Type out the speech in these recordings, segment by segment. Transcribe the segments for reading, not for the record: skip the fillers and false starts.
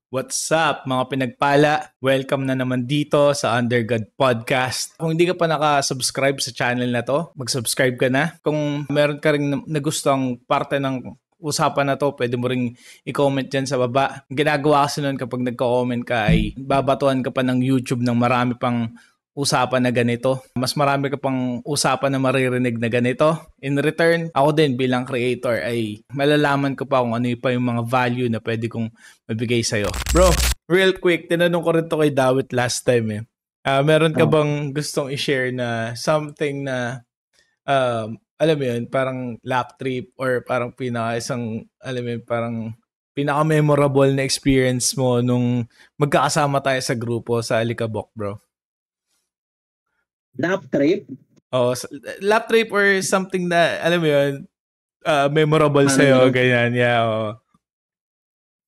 What's up mga pinagpala? Welcome na naman dito sa Under God Podcast. Kung hindi ka pa naka-subscribe sa channel na to, mag-subscribe ka na. Kung meron ka rin nagustong parte ng usapan na to, pwede mo ring i-comment dyan sa baba. Ang ginagawa kasi nun kapag nagko-comment ka ay babatuan ka pa ng YouTube ng marami pang usapan na ganito. Mas marami ka pang usapan na maririnig na ganito. In return, ako din bilang creator ay malalaman ko pa kung ano pa yung mga value na pwede kong mabigay sa'yo. Bro, real quick, tinanong ko rin to kay Dawit last time eh. Meron ka bang gustong i-share na something na alam mo yun, parang lap trip or parang alam mo yun, parang pinaka-memorable na experience mo nung magkakasama tayo sa grupo sa Alikabok, bro? Lap trip? Oh, lap trip or something na, alam mo yun, memorable sa'yo, ganyan. Yeah, oh.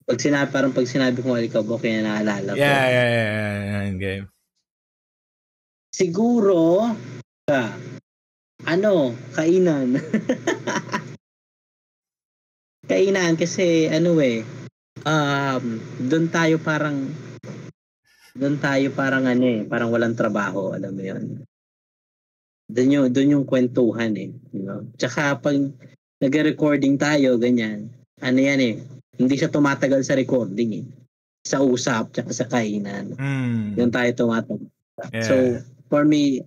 Pag sinabi kong Alikabok, kaya naalala ko. Yeah, game. Siguro, kainan. Kainan kasi, doon tayo parang parang walang trabaho, alam mo yun. Doon yung kwentuhan eh. You know? Tsaka pag nag-recording tayo, ganyan, hindi siya tumatagal sa recording eh. Sa usap, tsaka sa kainan. Doon tayo tumatagal. Yeah. So, for me,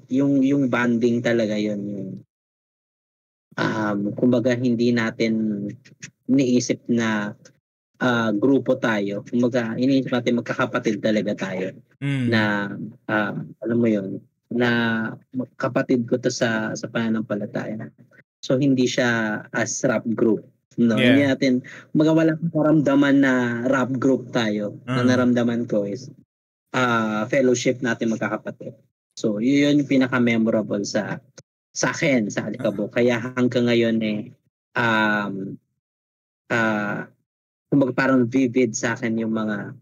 yung bonding talaga yun. Kumbaga, hindi natin iniisip na grupo tayo. Kumbaga, iniisip natin magkakapatid talaga tayo. Na, alam mo yun, na kapatid ko to sa pananampalataya. So, hindi siya as rap group. No? Yeah. Hindi natin, wala karamdaman na rap group tayo. Na naramdaman ko is fellowship natin magkakapatid. So, yun yung pinaka-memorable sa akin, sa Alikabok. Kaya hanggang ngayon kumbaga parang vivid sa akin yung mga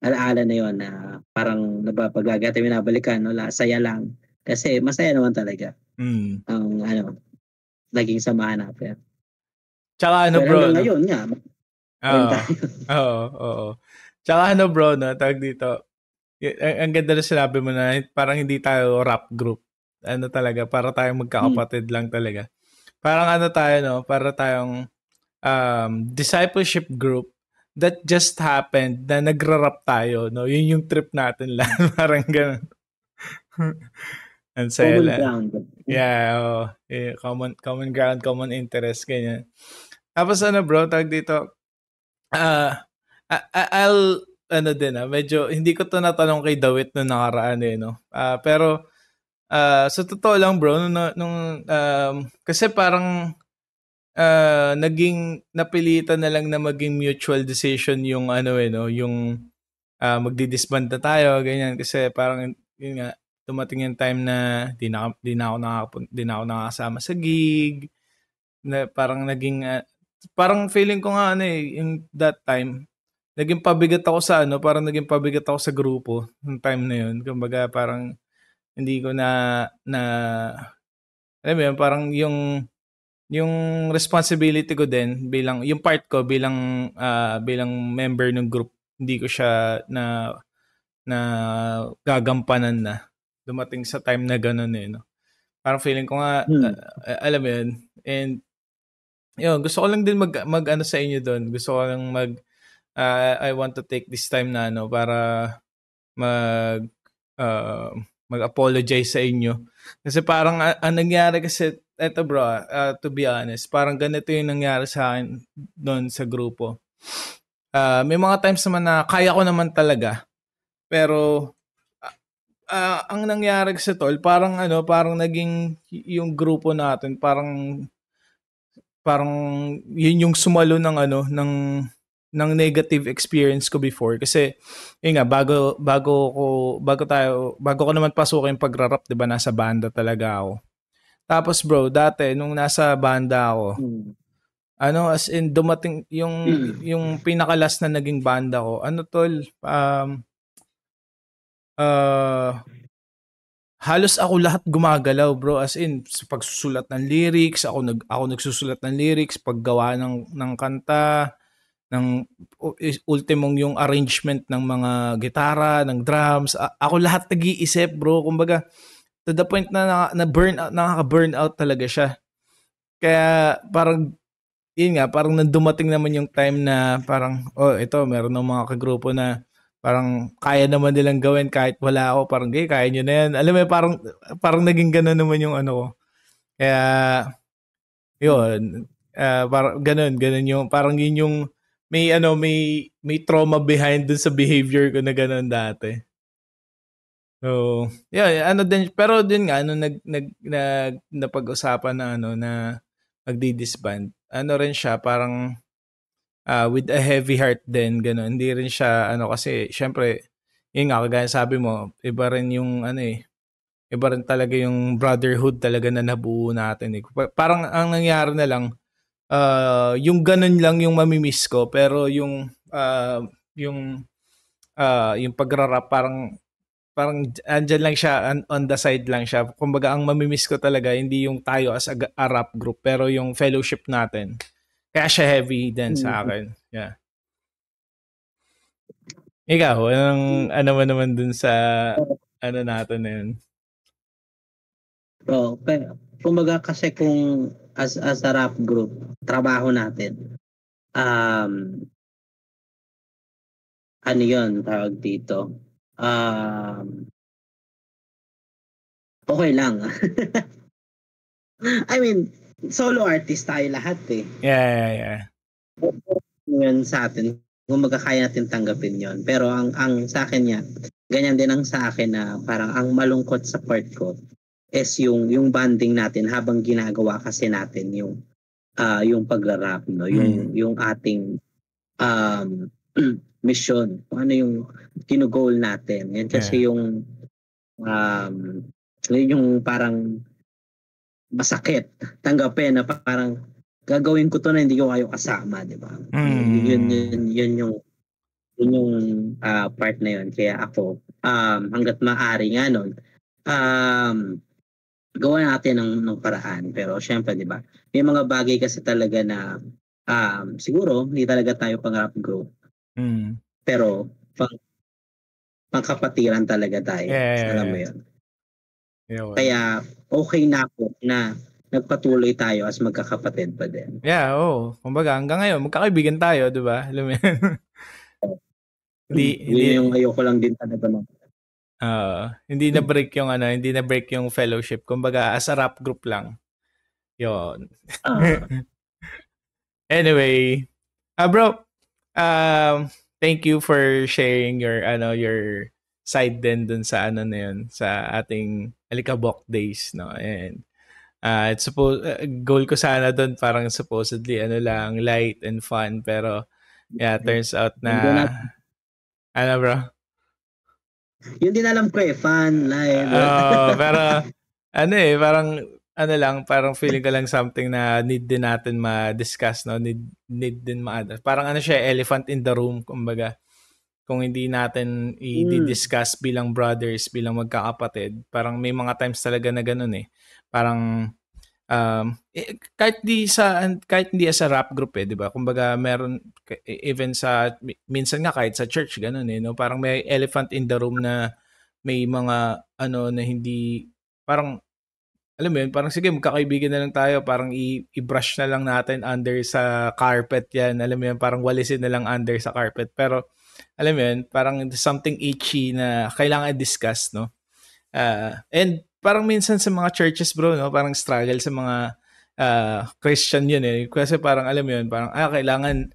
alaala na yun na parang napapagagati, binabalikan, saya lang. Kasi masaya naman talaga ang naging samahan natin. Tsaka bro? Ngayon nga. Oo. Tsaka bro, tawag dito. Ang ganda na sinabi mo na parang hindi tayo rap group. Talaga, para tayong magkakapatid lang talaga. Parang tayo, para tayong discipleship group that just happened na nagra-rap tayo, no? Yun yung trip natin lang. Parang ganun. And common ground. Yeah, common ground, common interest, ganyan. Tapos bro, tawag dito, I'll, medyo, hindi ko to natanong kay Dawit nung nakaraan no? Pero, sa totoo lang bro, kasi parang, naging napilitan na lang na maging mutual decision yung yung magdi-disband na tayo, ganyan, kasi parang yun nga, dumating yung time na di na ako nakasama sa gig, na parang naging parang feeling ko nga in that time naging pabigat ako sa grupo ng time na yun. Kumbaga parang hindi ko na alam mo yun, parang yung responsibility ko din yung part ko bilang member ng group, hindi ko siya na gagampanan na. Dumating sa time na gano'n no. Parang feeling ko nga alam mo yun, and yun, gusto ko lang din mag sa inyo doon. Gusto ko lang I want to take this time na para mag-apologize sa inyo. Kasi parang ang nangyari kasi, eto bro, to be honest, parang ganito yung nangyari sa akin doon sa grupo. May mga times naman na kaya ko naman talaga. Pero ang nangyari kasi tol, parang naging yung grupo natin, parang yun yung sumalo ng negative experience ko before, kasi yun nga, bago ko naman pasukin yung pagrarap, 'di ba, nasa banda talaga ako. Tapos bro, dati nung nasa banda ako, as in dumating yung pinakalas na naging banda ko, tol, halos ako lahat gumagalaw bro, as in sa pagsusulat ng lyrics, ako nagsusulat ng lyrics, paggawa ng kanta, ng ultimong yung arrangement ng mga gitara, ng drums. Ako lahat nag-iisip, bro. Kumbaga, to the point na nakaka-burnout talaga siya. Kaya parang, yun nga, parang dumating naman yung time na parang, ito, meron ng mga kagrupo na parang kaya naman nilang gawin kahit wala ako. Parang, kaya nyo na yan. Alam mo, parang naging gano'n naman yung ano ko. Kaya, yun, parang ganun yung, parang yun yung, may trauma behind dun sa behavior ko na ganun dati. So, yeah, pero din nga, napag-usapan na na magdi-disband, rin siya, parang, with a heavy heart din, gano'n. Hindi rin siya, kasi, syempre, yun nga, kagaya sabi mo, iba rin yung, iba rin talaga yung brotherhood talaga na nabuo natin. Parang, ang nangyari na lang, yung ganun lang yung mamimiss ko, pero yung pagrarap, parang andyan lang siya, on the side lang siya. Kumbaga, ang mamimiss ko talaga, hindi yung tayo as a rap group, pero yung fellowship natin. Kaya siya heavy din sa akin. Yeah. Ikaw, ano mo naman dun sa natin na yun? Pero, kumbaga kasi kung as a rap group, trabaho natin, ano yun, tawag dito, okay lang. I mean, solo artist tayo lahat eh. Yeah. Yun sa atin, kung magkakaya natin tanggapin yon. Pero ang sa akin niya, ganyan din ang sa akin na parang ang malungkot sa part ko is yung bonding natin habang ginagawa kasi natin yung pagra-rap, no? Yung ating mission, kung ano yung kino-goal natin. Yan kasi yung parang masakit tanggapin na parang gagawin ko to na hindi ko kayo kasama, di ba? Yun yung part na yun. Kaya ako, hanggat maaari nga nun, gawa natin ng paraan. Pero syempre, di ba, may mga bagay kasi talaga na siguro hindi talaga tayo pang-rap group. Pero pangkapatiran talaga tayo. Alam mo yun. Kaya okay na ako na nagpatuloy tayo as magkakapatid pa din. Yeah, kumbaga hanggang ngayon magkakaibigan tayo, 'di ba? Alam mo yun. Hindi yung ayoko lang din talaga mo. Hindi na break yung fellowship. Kumbaga as a rap group lang. 'Yon. Anyway, bro, thank you for sharing your side din dun sa na yun, sa ating Alikabok days, no? And it's goal ko sana doon parang supposedly lang, light and fun, pero yeah, turns out na bro? Yun din alam ko fun, light. Pero parang feeling ko lang something na need din natin ma-discuss, no? Need din parang siya, elephant in the room, kumbaga. Kung hindi natin i-discuss bilang brothers, bilang magkakapatid, parang may mga times talaga na ganun eh. Parang kahit hindi sa rap group di ba? Kumbaga meron even minsan nga kahit sa church ganun no? Parang may elephant in the room na may mga na hindi parang alam mo yun, parang sige magkakaibigan na lang tayo, parang i-brush na lang natin under sa carpet yan. Alam mo yun, parang walisin na lang under sa carpet. Pero alam mo yun, parang something itchy na kailangan i-discuss, no? And parang minsan sa mga churches, bro, no? Parang struggle sa mga Christian yun eh. Kasi parang alam mo yun, parang kailangan,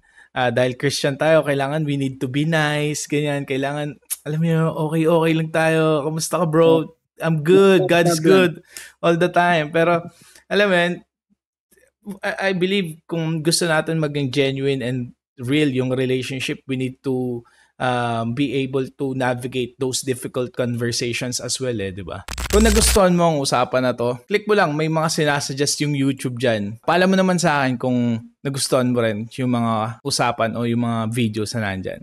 dahil Christian tayo, kailangan we need to be nice, ganyan. Kailangan, alam mo yun, okay lang tayo. Kamusta ka, bro? I'm good. God's good all the time. Pero, alam mo yun, I believe kung gusto natin maging genuine and real yung relationship, we need to be able to navigate those difficult conversations as well di ba? Kung nagustuhan mo ang usapan na to, click mo lang, may mga sinasuggest yung YouTube dyan. Paalam mo naman sa akin kung nagustuhan mo rin yung mga usapan o yung mga videos na nandyan.